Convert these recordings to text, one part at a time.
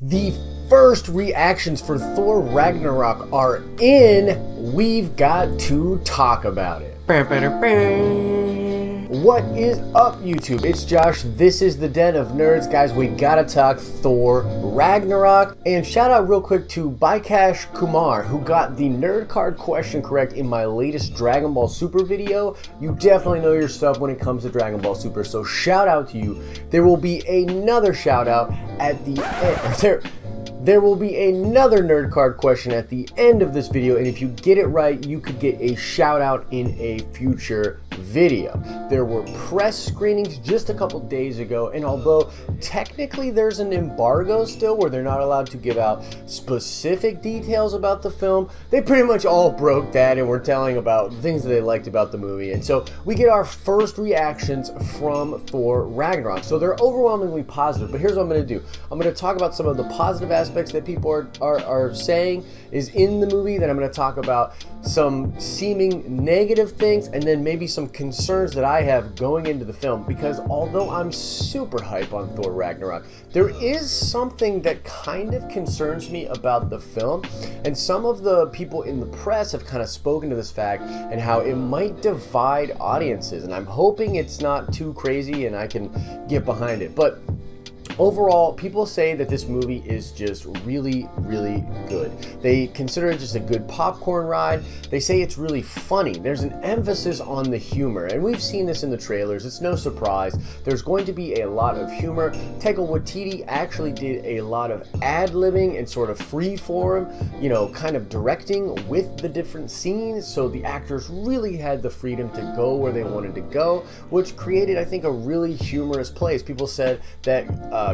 The first reactions for Thor Ragnarok are in. We've got to talk about it. What is up, YouTube? It's Josh. This is the Den of Nerds. Guys, we gotta talk Thor Ragnarok. And shout out real quick to Bikash Kumar, who got the nerd card question correct in my latest Dragon Ball Super video. You definitely know your stuff when it comes to Dragon Ball Super, so shout out to you. There will be another shout out at the end. There will be another nerd card question at the end of this video, and if you get it right, you could get a shout out in a future video. There were press screenings just a couple days ago, and although technically there's an embargo still where they're not allowed to give out specific details about the film, they pretty much all broke that and were telling about things that they liked about the movie. And so we get our first reactions from Thor Ragnarok. So they're overwhelmingly positive, but here's what I'm going to do. I'm going to talk about some of the positive aspects that people are saying is in the movie. Then I'm going to talk about some seeming negative things, and then maybe some concerns that I have going into the film, because although I'm super hype on Thor Ragnarok, there is something that kind of concerns me about the film, and some of the people in the press have kind of spoken to this fact and how it might divide audiences, and I'm hoping it's not too crazy and I can get behind it. But overall, people say that this movie is just really, really good. They consider it just a good popcorn ride. They say it's really funny. There's an emphasis on the humor, and we've seen this in the trailers. It's no surprise. There's going to be a lot of humor. Taika Waititi actually did a lot of ad-libbing and sort of free-form, you know, kind of directing with the different scenes, so the actors really had the freedom to go where they wanted to go, which created, I think, a really humorous place. People said that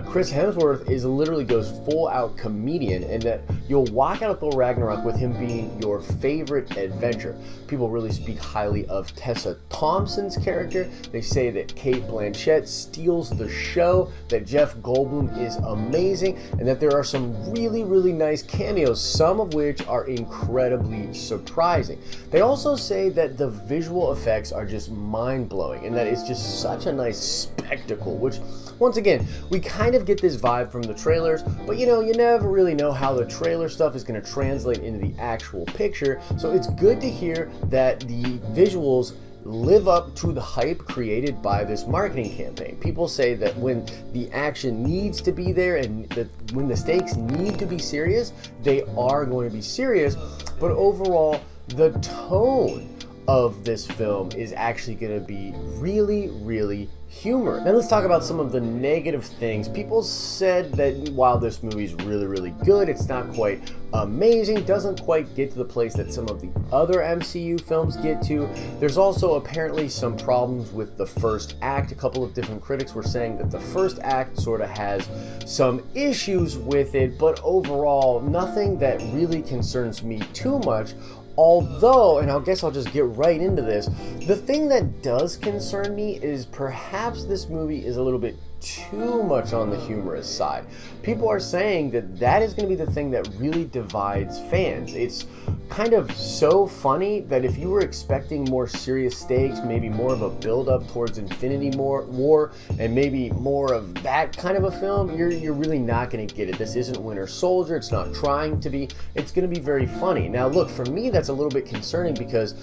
Chris Hemsworth literally goes full out comedian, and that you'll walk out of Thor Ragnarok with him being your favorite adventure. People really speak highly of Tessa Thompson's character. They say that Cate Blanchett steals the show, that Jeff Goldblum is amazing, and that there are some really, really nice cameos, some of which are incredibly surprising. They also say that the visual effects are just mind-blowing, and that it's just such a nice spectacle, which, once again, we kind of get this vibe from the trailers, but you know, you never really know how the trailer stuff is going to translate into the actual picture, so it's good to hear that the visuals live up to the hype created by this marketing campaign. People say that when the action needs to be there and that when the stakes need to be serious, they are going to be serious, but overall, the tone of this film is actually going to be really, really humor. Now let's talk about some of the negative things. People said that while this movie is really, really good, it's not quite amazing, doesn't quite get to the place that some of the other MCU films get to. There's also apparently some problems with the first act. A couple of different critics were saying that the first act sort of has some issues with it, but overall, nothing that really concerns me too much. Although, and I guess I'll just get right into this, the thing that does concern me is perhaps this movie is a little bit too much on the humorous side. People are saying that that is going to be the thing that really divides fans. It's kind of so funny that if you were expecting more serious stakes, maybe more of a build-up towards Infinity War, and maybe more of that kind of a film, you're really not going to get it. This isn't Winter Soldier. It's not trying to be. It's going to be very funny. Now, look, for me, that's a little bit concerning because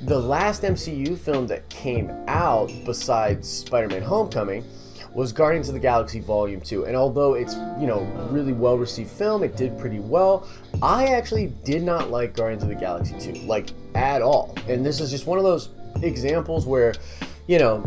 the last MCU film that came out besides Spider-Man Homecoming was Guardians of the Galaxy Volume 2, and although it's, you know, really well-received film, it did pretty well, I actually did not like Guardians of the Galaxy 2, like, at all. And this is just one of those examples where, you know,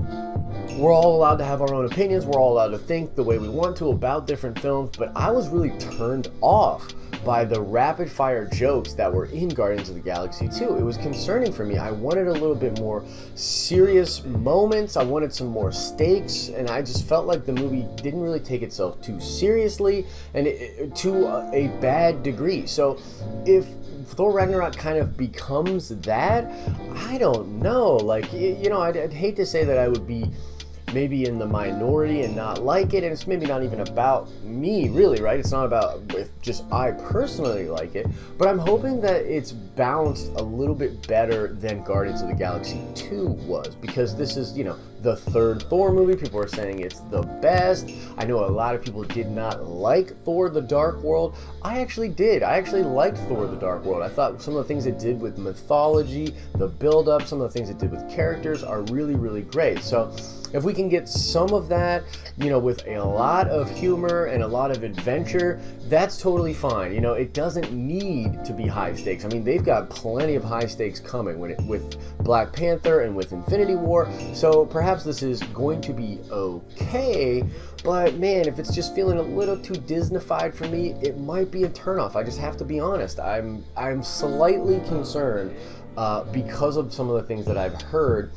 we're all allowed to have our own opinions, we're all allowed to think the way we want to about different films, but I was really turned off by the rapid-fire jokes that were in Guardians of the Galaxy 2. It was concerning for me. I wanted a little bit more serious moments, I wanted some more stakes, and I just felt like the movie didn't really take itself too seriously, and to a bad degree. So if Thor Ragnarok kind of becomes that, I don't know. Like, you know, I'd hate to say that I would be maybe in the minority and not like it, and it's maybe not even about me, really, right? It's not about if just I personally like it, but I'm hoping that it's balanced a little bit better than Guardians of the Galaxy 2 was, because this is, you know, the third Thor movie. People are saying it's the best. I know a lot of people did not like Thor the Dark World. I actually did. I actually liked Thor the Dark World. I thought some of the things it did with mythology, the build-up, some of the things it did with characters are really, really great. So if we can get some of that, you know, with a lot of humor and a lot of adventure, that's totally fine. You know, it doesn't need to be high stakes. I mean, they've got plenty of high stakes coming with Black Panther and with Infinity War, so perhaps this is going to be okay, but man, if it's just feeling a little too Disneyfied for me, it might be a turnoff. I just have to be honest. I'm slightly concerned because of some of the things that I've heard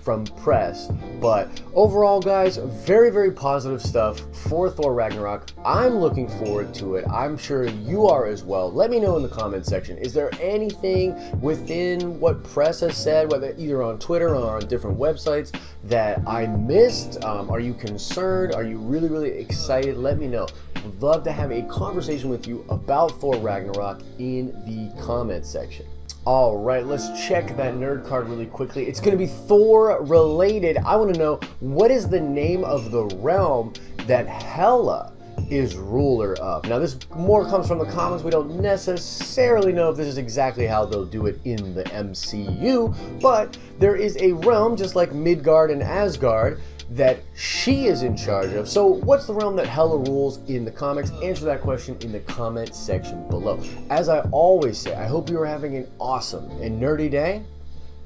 from press, but overall, guys, very, very positive stuff for Thor Ragnarok. I'm looking forward to it. I'm sure you are as well. Let me know in the comment section. Is there anything within what press has said, whether either on Twitter or on different websites, that I missed? Are you concerned? Are you really, really excited? Let me know. Would love to have a conversation with you about Thor Ragnarok in the comment section. All right, let's check that nerd card really quickly. It's going to be Thor related. I want to know, what is the name of the realm that Hela is ruler of? Now, this more comes from the comics. We don't necessarily know if this is exactly how they'll do it in the MCU, but there is a realm, just like Midgard and Asgard, that she is in charge of. So what's the realm that Hela rules in the comics? Answer that question in the comment section below. As I always say, I hope you are having an awesome and nerdy day.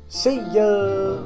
See ya!